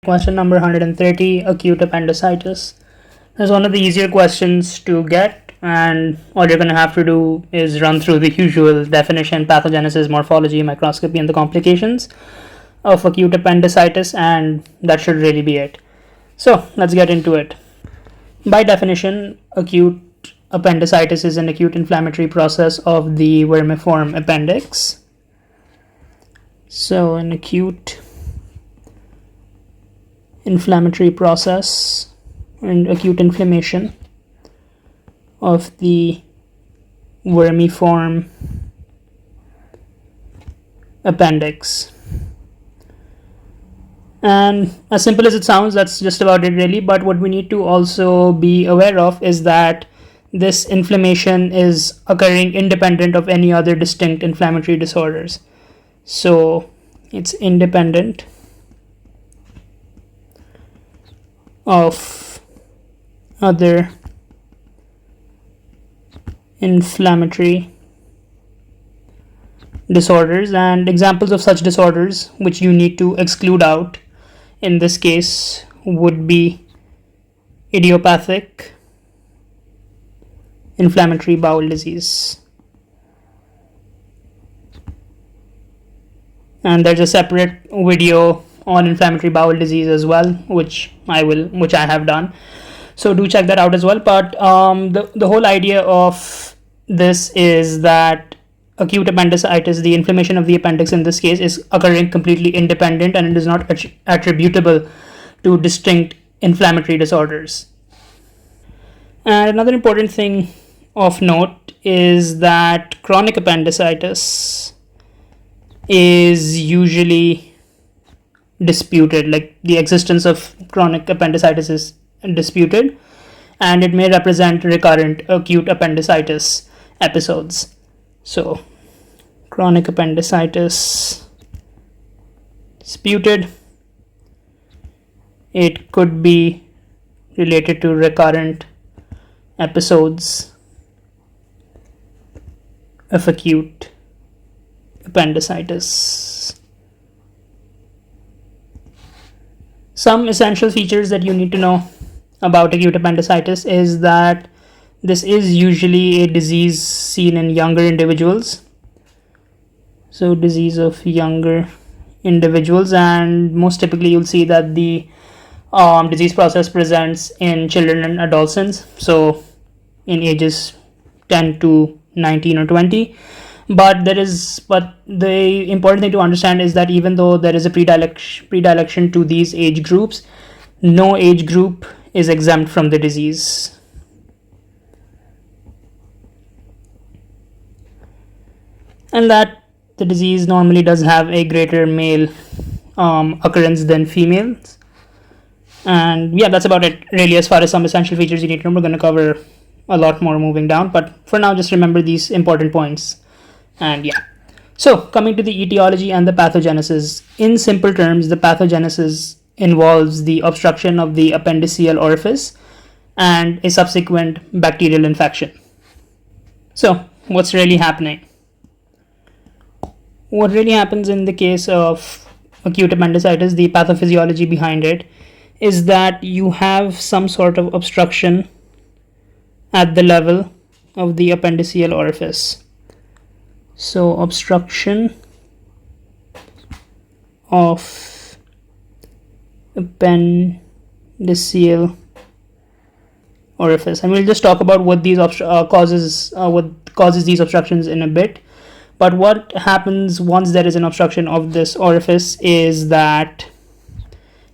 Question number 130, acute appendicitis. It's one of the easier questions to get, and all you're going to have to do is run through the usual definition, pathogenesis, morphology, microscopy, and the complications of acute appendicitis, and that should really be it. So let's get into it. By definition, acute appendicitis is an acute inflammatory process of the vermiform appendix. So an acute inflammatory process and acute inflammation of the vermiform appendix. And as simple as it sounds, that's just about it really. But what we need to also be aware of is that this inflammation is occurring independent of any other distinct inflammatory disorders. So it's independent of other inflammatory disorders, and examples of such disorders which you need to exclude out in this case would be idiopathic inflammatory bowel disease. And there's a separate video on inflammatory bowel disease as well, which I have done, so do check that out as well. But the whole idea of this is that acute appendicitis, the inflammation of the appendix in this case, is occurring completely independent, and it is not attributable to distinct inflammatory disorders. And another important thing of note is that chronic appendicitis is usually disputed, like the existence of chronic appendicitis is disputed, and it may represent recurrent acute appendicitis episodes. So chronic appendicitis disputed, it could be related to recurrent episodes of acute appendicitis. Some essential features that you need to know about acute appendicitis is that this is usually a disease seen in younger individuals. So disease of younger individuals, and most typically you'll see that the disease process presents in children and adolescents, so in ages 10 to 19 or 20. But the important thing to understand is that even though there is a predilection to these age groups, no age group is exempt from the disease. And that the disease normally does have a greater male occurrence than females. And yeah, that's about it really as far as some essential features you need to know. We're going to cover a lot more moving down, but for now just remember these important points. And yeah, so coming to the etiology and the pathogenesis. In simple terms, the pathogenesis involves the obstruction of the appendiceal orifice and a subsequent bacterial infection. So what's really happening? What really happens in the case of acute appendicitis, the pathophysiology behind it, is that you have some sort of obstruction at the level of the appendiceal orifice. So obstruction of appendiceal orifice, and we'll just talk about what these causes these obstructions in a bit. But what happens once there is an obstruction of this orifice is that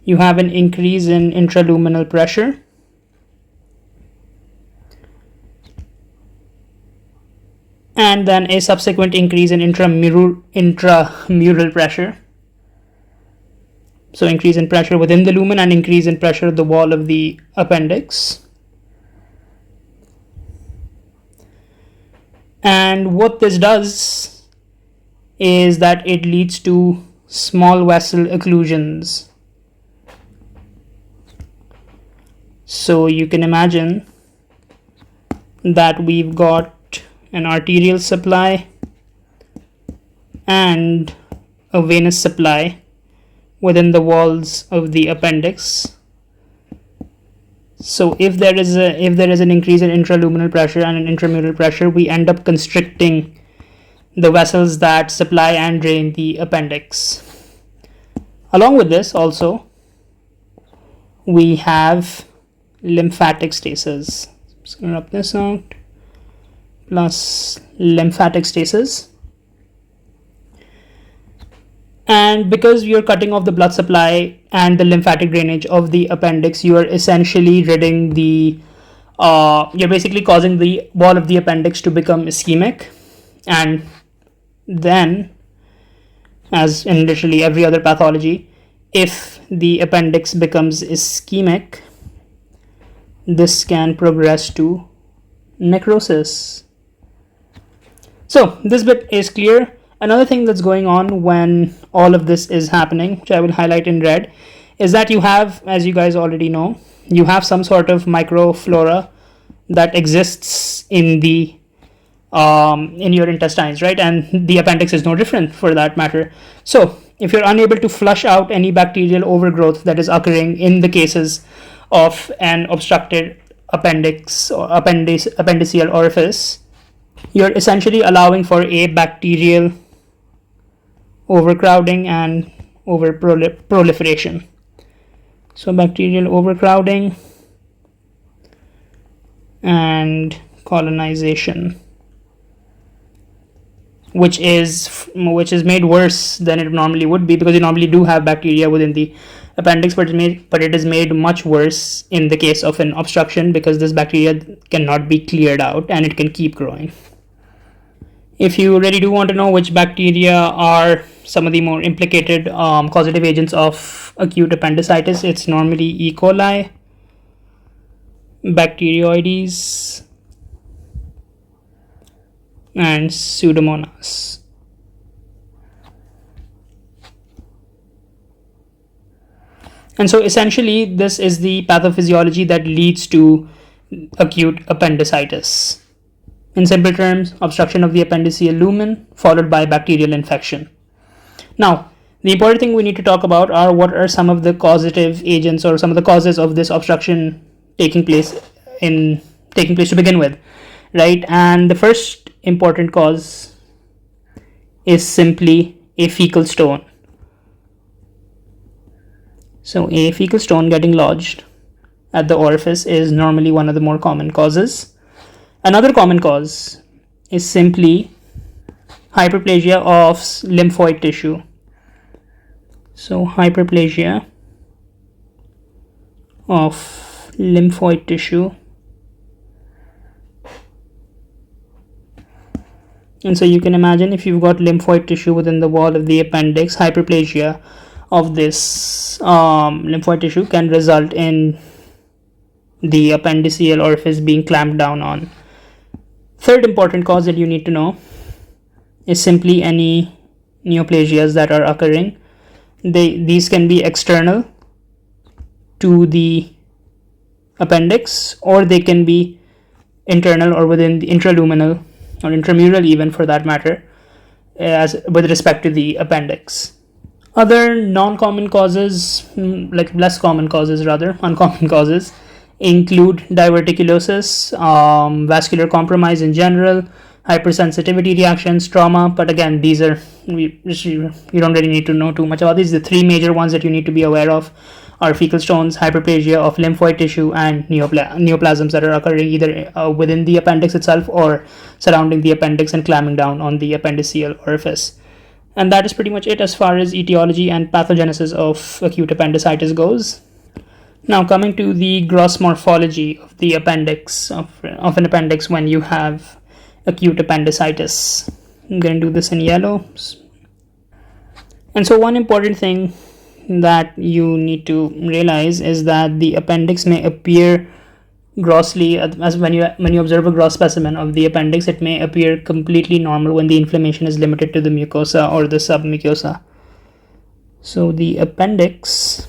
you have an increase in intraluminal pressure, and then a subsequent increase in intramural pressure. So increase in pressure within the lumen and increase in pressure at the wall of the appendix. And what this does is that it leads to small vessel occlusions. So you can imagine that we've got an arterial supply and a venous supply within the walls of the appendix. So if there is an increase in intraluminal pressure and an intramural pressure, we end up constricting the vessels that supply and drain the appendix. Along with this, also, we have lymphatic stasis. I'm just going to rub this out. Plus lymphatic stasis. And because you're cutting off the blood supply and the lymphatic drainage of the appendix, you are essentially ridding you're basically causing the wall of the appendix to become ischemic. And then, as in literally every other pathology, if the appendix becomes ischemic, this can progress to necrosis. So this bit is clear. Another thing that's going on when all of this is happening, which I will highlight in red, is that you have, as you guys already know, you have some sort of microflora that exists in your intestines, right? And the appendix is no different for that matter. So if you're unable to flush out any bacterial overgrowth that is occurring in the cases of an obstructed appendix or appendiceal orifice, you're essentially allowing for a bacterial overcrowding and proliferation. So bacterial overcrowding and colonization, which is made worse than it normally would be, because you normally do have bacteria within the appendix, but it is made much worse in the case of an obstruction, because this bacteria cannot be cleared out and it can keep growing. If you really do want to know which bacteria are some of the more implicated causative agents of acute appendicitis, it's normally E. coli, Bacteroides, and Pseudomonas. And so essentially this is the pathophysiology that leads to acute appendicitis. In simple terms, obstruction of the appendiceal lumen followed by bacterial infection. Now, the important thing we need to talk about are what are some of the causative agents or some of the causes of this obstruction taking place to begin with, right? And the first important cause is simply a fecal stone. So a fecal stone getting lodged at the orifice is normally one of the more common causes. Another common cause is simply hyperplasia of lymphoid tissue. So hyperplasia of lymphoid tissue. And so you can imagine, if you've got lymphoid tissue within the wall of the appendix, hyperplasia of this lymphoid tissue can result in the appendiceal orifice being clamped down on. Third important cause that you need to know is simply any neoplasias that are occurring. These can be external to the appendix, or they can be internal or within the intraluminal or intramural even, for that matter, as with respect to the appendix. Other non-common causes, uncommon causes, include diverticulosis, vascular compromise in general, hypersensitivity reactions, trauma. But again, these are, you don't really need to know too much about these. The three major ones that you need to be aware of are fecal stones, hyperplasia of lymphoid tissue, and neoplasms that are occurring either within the appendix itself or surrounding the appendix and clamping down on the appendiceal orifice. And that is pretty much it as far as etiology and pathogenesis of acute appendicitis goes. Now, coming to the gross morphology of the appendix, of an appendix when you have acute appendicitis. I'm going to do this in yellow. And so one important thing that you need to realize is that the appendix may appear grossly, as when you observe a gross specimen of the appendix, it may appear completely normal when the inflammation is limited to the mucosa or the submucosa. So the appendix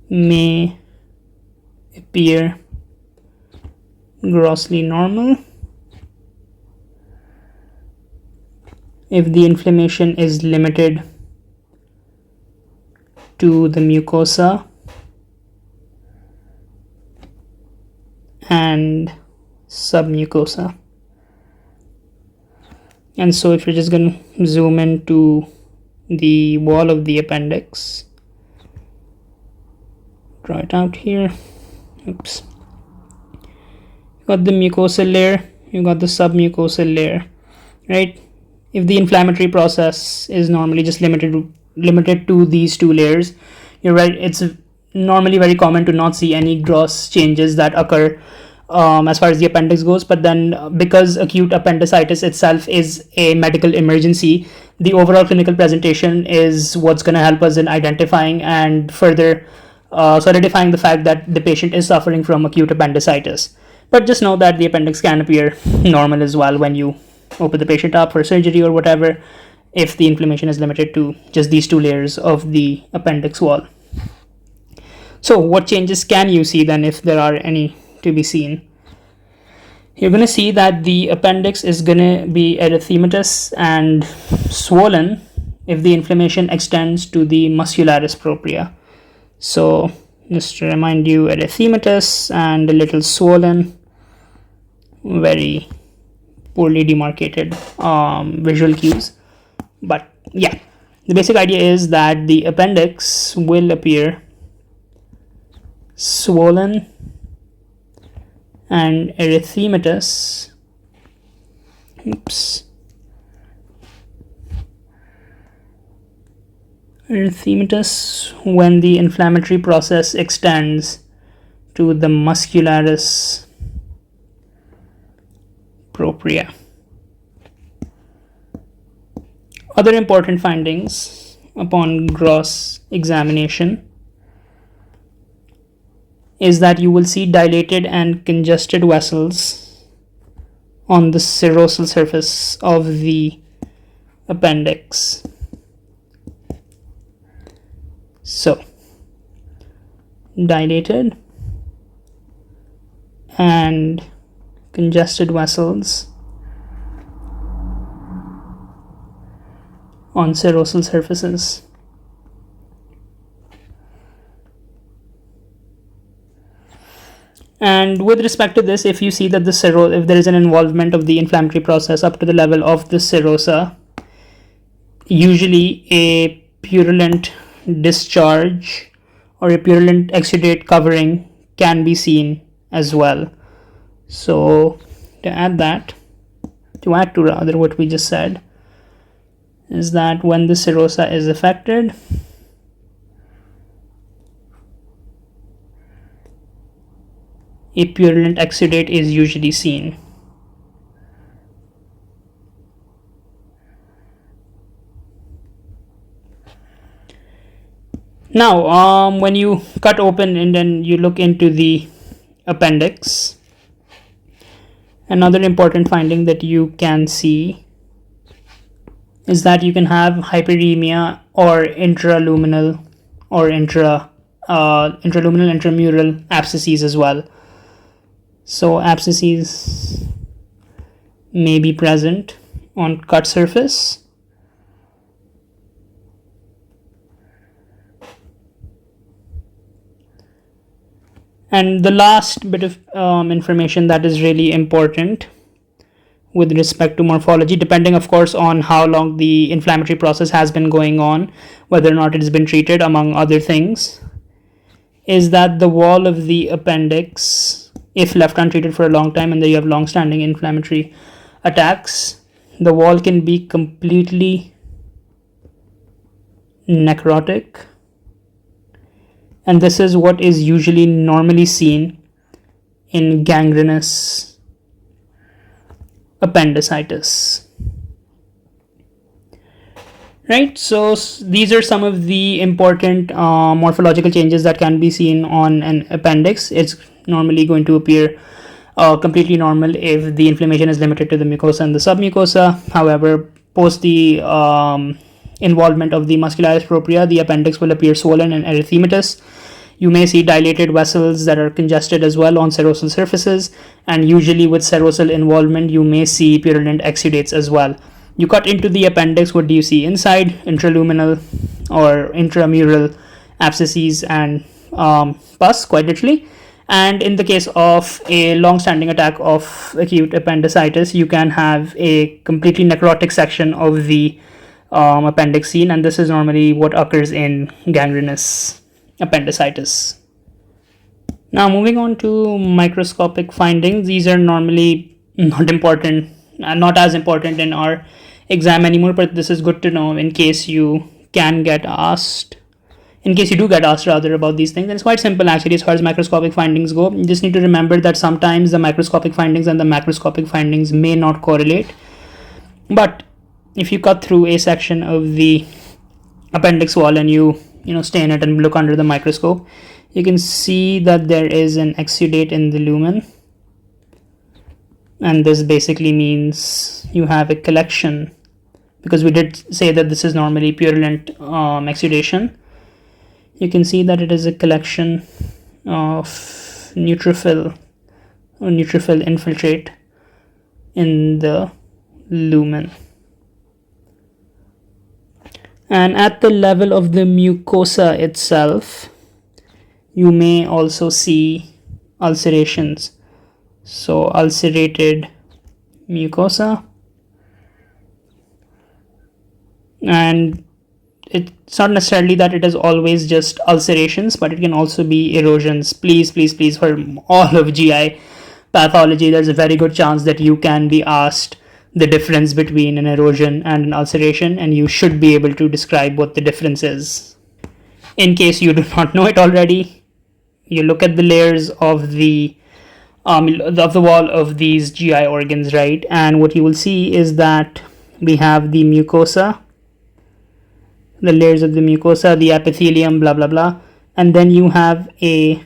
may appear grossly normal if the inflammation is limited to the mucosa and submucosa. And so if you're just going to zoom into the wall of the appendix, draw it out here. Oops. You got the mucosal layer, you got the submucosal layer, right? If the inflammatory process is normally just limited to these two layers, you're right, it's normally very common to not see any gross changes that occur as far as the appendix goes. But then because acute appendicitis itself is a medical emergency, the overall clinical presentation is what's going to help us in identifying and further solidifying the fact that the patient is suffering from acute appendicitis. But just know that the appendix can appear normal as well when you open the patient up for surgery or whatever, if the inflammation is limited to just these two layers of the appendix wall. So what changes can you see then, if there are any to be seen? You're going to see that the appendix is going to be erythematous and swollen if the inflammation extends to the muscularis propria. So just to remind you, erythematous and a little swollen, very poorly demarcated visual cues. But yeah, the basic idea is that the appendix will appear swollen and erythematous. Erythematous when the inflammatory process extends to the muscularis propria. Other important findings upon gross examination is that you will see dilated and congested vessels on the serosal surface of the appendix. So, dilated and congested vessels on serosal surfaces. And with respect to this, if you see that if there is an involvement of the inflammatory process up to the level of the serosa, usually a purulent discharge or a purulent exudate covering can be seen as well. So to add to rather what we just said, is that when the serosa is affected, a purulent exudate is usually seen. Now, when you cut open and then you look into the appendix, another important finding that you can see is that you can have hyperemia or intraluminal or intramural abscesses as well. So abscesses may be present on cut surface. And the last bit of information that is really important with respect to morphology, depending of course on how long the inflammatory process has been going on, whether or not it has been treated, among other things, is that the wall of the appendix, if left untreated for a long time and then you have long-standing inflammatory attacks, the wall can be completely necrotic. And this is what is usually normally seen in gangrenous appendicitis. Right, so these are some of the important morphological changes that can be seen on an appendix. It's normally going to appear completely normal if the inflammation is limited to the mucosa and the submucosa. However, post the involvement of the muscularis propria, the appendix will appear swollen and erythematous. You may see dilated vessels that are congested as well on serosal surfaces, and usually with serosal involvement you may see purulent exudates as well. You cut into the appendix, what do you see inside? Intraluminal or intramural abscesses and pus, quite literally. And in the case of a long-standing attack of acute appendicitis, you can have a completely necrotic section of the appendix seen, and this is normally what occurs in gangrenous appendicitis. Now, moving on to microscopic findings, these are normally not as important in our exam anymore, but this is good to know in case you do get asked rather about these things. And it's quite simple actually as far as microscopic findings go. You just need to remember that sometimes the microscopic findings and the macroscopic findings may not correlate, but if you cut through a section of the appendix wall and you stain it and look under the microscope, you can see that there is an exudate in the lumen, and this basically means you have a collection, because we did say that this is normally purulent exudation. You can see that it is a collection of neutrophil infiltrate in the lumen. And at the level of the mucosa itself, you may also see ulcerations. So ulcerated mucosa, and it's not necessarily that it is always just ulcerations, but it can also be erosions. Please, for all of GI pathology, there's a very good chance that you can be asked the difference between an erosion and an ulceration, and you should be able to describe what the difference is. In case you do not know it already, you look at the layers of the wall of these GI organs, right? And what you will see is that we have the mucosa, the layers of the mucosa, the epithelium, blah blah blah, and then you have a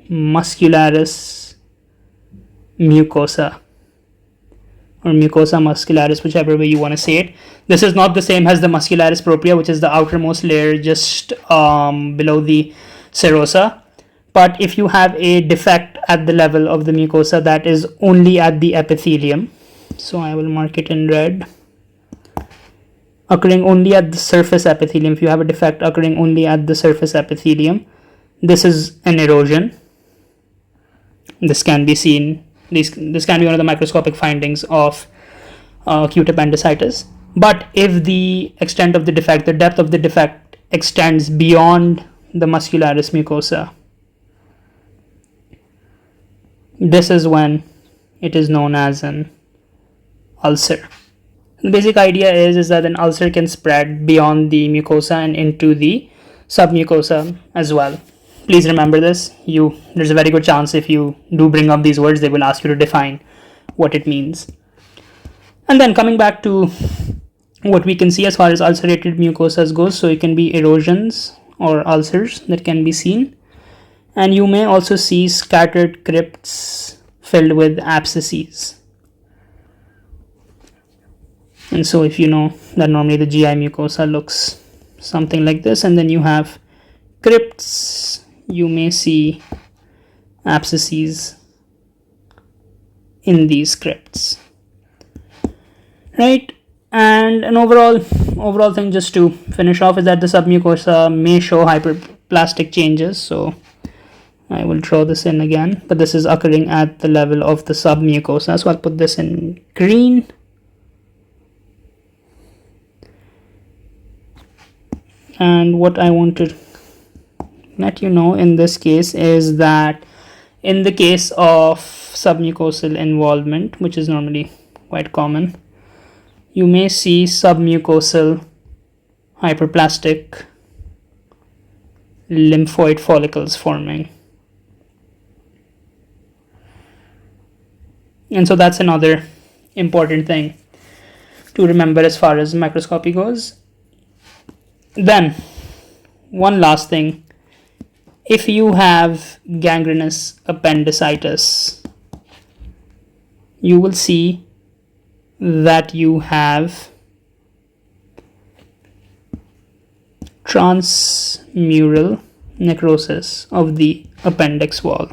muscularis mucosa, or mucosa muscularis, whichever way you want to say it. This is not the same as the muscularis propria, which is the outermost layer just below the serosa. But if you have a defect at the level of the mucosa that is only at the epithelium, so I will mark it in red, occurring only at the surface epithelium, if you have a defect occurring only at the surface epithelium, this is an erosion. This can be seen, this can be one of the microscopic findings of acute appendicitis. But if the extent of the defect, the depth of the defect extends beyond the muscularis mucosa, this is when it is known as an ulcer. The basic idea is that an ulcer can spread beyond the mucosa and into the submucosa as well. Please remember this. There's a very good chance if you do bring up these words, they will ask you to define what it means. And then coming back to what we can see as far as ulcerated mucosas goes, so it can be erosions or ulcers that can be seen. And you may also see scattered crypts filled with abscesses. And so if you know that normally the GI mucosa looks something like this, and then you have crypts, you may see abscesses in these crypts, right? And an overall thing, just to finish off, is that the submucosa may show hyperplastic changes. So I will draw this in again, but this is occurring at the level of the submucosa, so I'll put this in green. And what I want to let you know in this case is that in the case of submucosal involvement, which is normally quite common, you may see submucosal hyperplastic lymphoid follicles forming. And so that's another important thing to remember as far as microscopy goes. Then, one last thing, if you have gangrenous appendicitis, you will see that you have transmural necrosis of the appendix wall.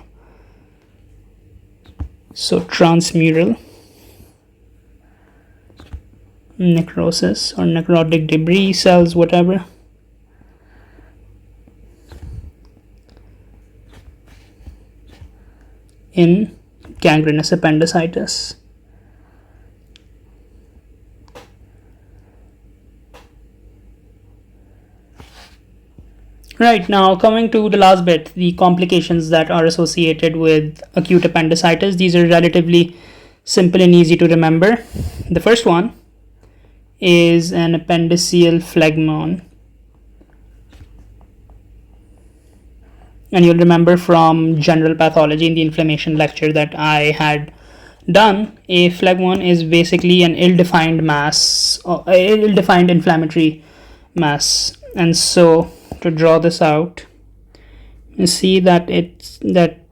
So transmural necrosis or necrotic debris, cells, whatever, in gangrenous appendicitis. Right, now coming to the last bit, the complications that are associated with acute appendicitis. These are relatively simple and easy to remember. The first one is an appendiceal phlegmon. And you'll remember from general pathology in the inflammation lecture that I had done, a phlegmon is basically an ill-defined mass, or ill-defined inflammatory mass. And so to draw this out, you see that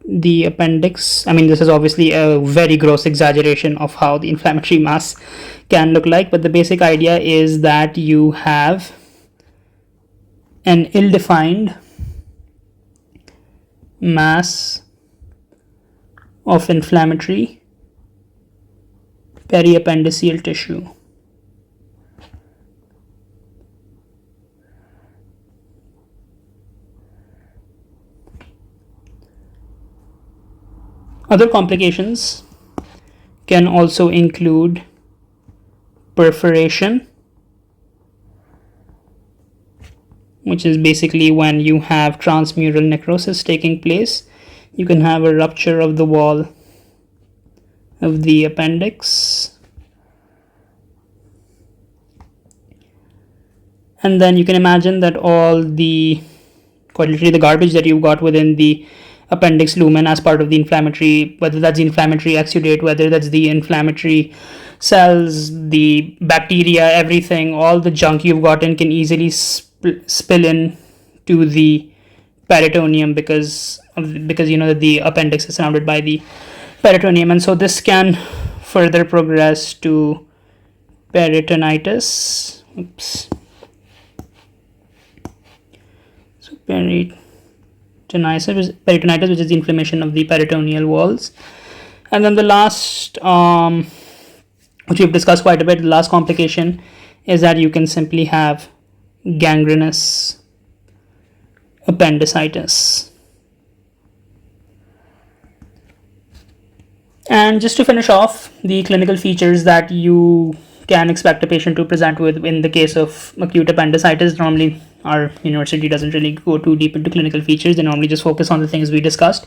the appendix, I mean, this is obviously a very gross exaggeration of how the inflammatory mass can look like, but the basic idea is that you have an ill-defined mass of inflammatory periappendiceal tissue. Other complications can also include perforation, which is basically when you have transmural necrosis taking place. You can have a rupture of the wall of the appendix. And then you can imagine that all the, quite literally, the garbage that you've got within the appendix lumen as part of the inflammatory, whether that's the inflammatory exudate, whether that's the inflammatory cells, the bacteria, everything, all the junk you've gotten can easily spill in to the peritoneum because you know that the appendix is surrounded by the peritoneum, and so this can further progress to peritonitis. So peritonitis, which is the inflammation of the peritoneal walls. And then the last, which we've discussed quite a bit, the last complication is that you can simply have gangrenous appendicitis. And just to finish off, the clinical features that you can expect a patient to present with in the case of acute appendicitis. Normally, our university doesn't really go too deep into clinical features. They normally just focus on the things we discussed.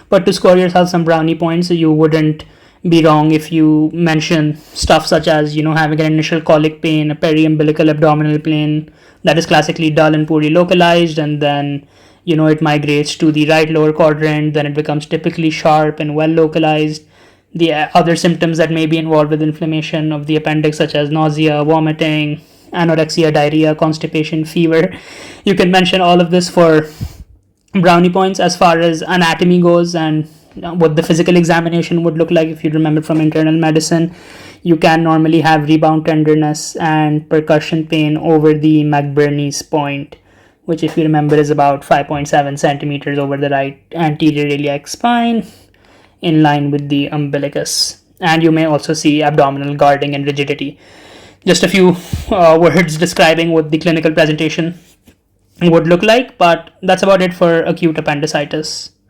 But to score yourself some brownie points, you wouldn't be wrong if you mention stuff such as, having an initial colic pain, a periumbilical abdominal pain that is classically dull and poorly localized, and then, it migrates to the right lower quadrant, then it becomes typically sharp and well localized. The other symptoms that may be involved with inflammation of the appendix, such as nausea, vomiting, anorexia, diarrhea, constipation, fever. You can mention all of this for brownie points. As far as anatomy goes and what the physical examination would look like, if you remember from internal medicine, you can normally have rebound tenderness and percussion pain over the McBurney's point, which, if you remember, is about 5.7 centimeters over the right anterior iliac spine, in line with the umbilicus. And you may also see abdominal guarding and rigidity. Just a few words describing what the clinical presentation would look like, but that's about it for acute appendicitis.